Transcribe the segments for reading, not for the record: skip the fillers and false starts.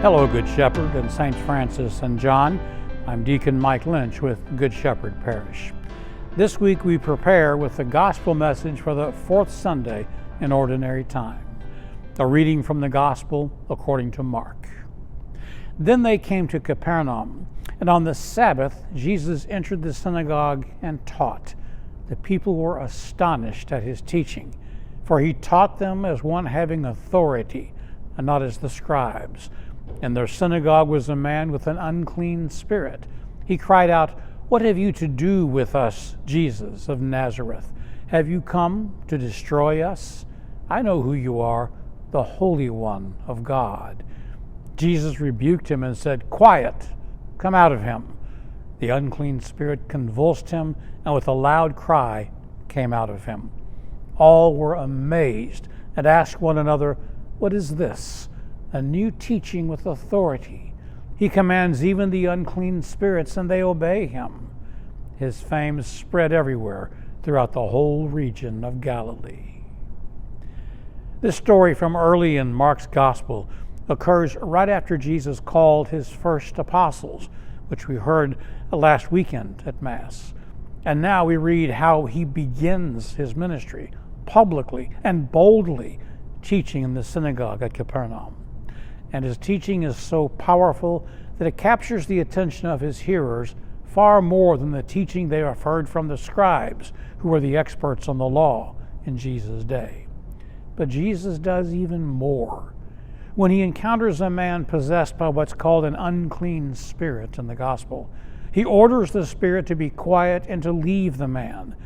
Hello, Good Shepherd and Saints Francis and John. I'm Deacon Mike Lynch with Good Shepherd Parish. This week we prepare with the Gospel message for the fourth Sunday in Ordinary Time. A reading from the Gospel according to Mark. Then they came to Capernaum, and on the Sabbath Jesus entered the synagogue and taught. The people were astonished at his teaching, for he taught them as one having authority, and not as the scribes. In their synagogue was a man with an unclean spirit. He cried out, "What have you to do with us, Jesus of Nazareth? Have you come to destroy us? I know who you are, the Holy One of God." Jesus rebuked him and said, "Quiet, come out of him." The unclean spirit convulsed him, and with a loud cry came out of him. All were amazed and asked one another, "What is this? A new teaching with authority. He commands even the unclean spirits, and they obey him." His fame spread everywhere throughout the whole region of Galilee. This story from early in Mark's Gospel occurs right after Jesus called his first apostles, which we heard last weekend at Mass. And now we read how he begins his ministry publicly and boldly, teaching in the synagogue at Capernaum. And his teaching is so powerful that it captures the attention of his hearers far more than the teaching they have heard from the scribes, who were the experts on the law in Jesus' day. But Jesus does even more. When he encounters a man possessed by what's called an unclean spirit in the gospel, he orders the spirit to be quiet and to leave the man.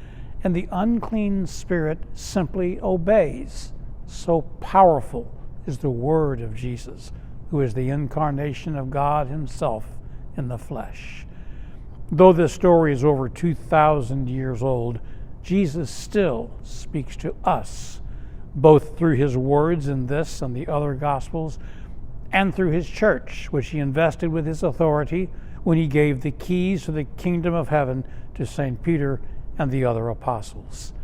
And the unclean spirit simply obeys. So powerful is the word of Jesus, who is the incarnation of God himself in the flesh. Though this story is over 2,000 years old, Jesus still speaks to us, both through his words in this and the other Gospels, and through his church, which he invested with his authority when he gave the keys to the kingdom of heaven to St. Peter and the other apostles.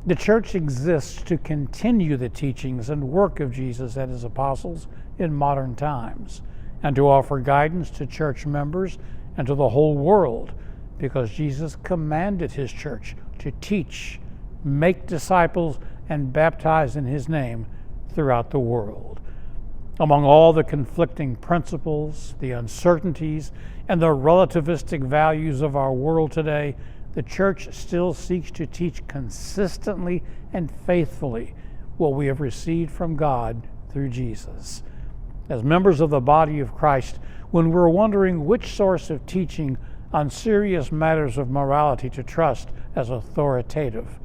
The church exists to continue the teachings and work of Jesus and his apostles in modern times, and to offer guidance to church members and to the whole world, because Jesus commanded his church to teach, make disciples, and baptize in his name throughout the world. Among all the conflicting principles, the uncertainties, and the relativistic values of our world today, the church still seeks to teach consistently and faithfully what we have received from God through Jesus. As members of the body of Christ, when we're wondering which source of teaching on serious matters of morality to trust as authoritative,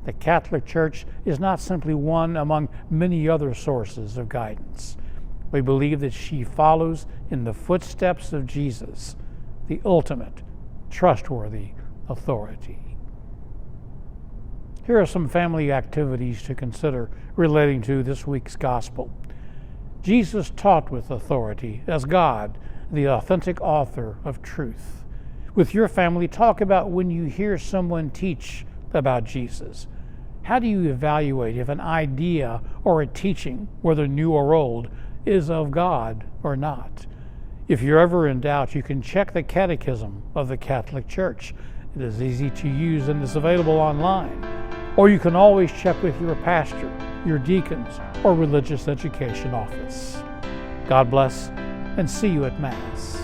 the Catholic Church is not simply one among many other sources of guidance. We believe that she follows in the footsteps of Jesus, the ultimate, trustworthy authority. Here are some family activities to consider relating to this week's Gospel. Jesus taught with authority as God, the authentic author of truth. With your family, talk about when you hear someone teach about Jesus. How do you evaluate if an idea or a teaching, whether new or old, is of God or not? If you're ever in doubt, you can check the Catechism of the Catholic Church. It is easy to use and is available online. Or you can always check with your pastor, your deacons, or religious education office. God bless, and see you at Mass.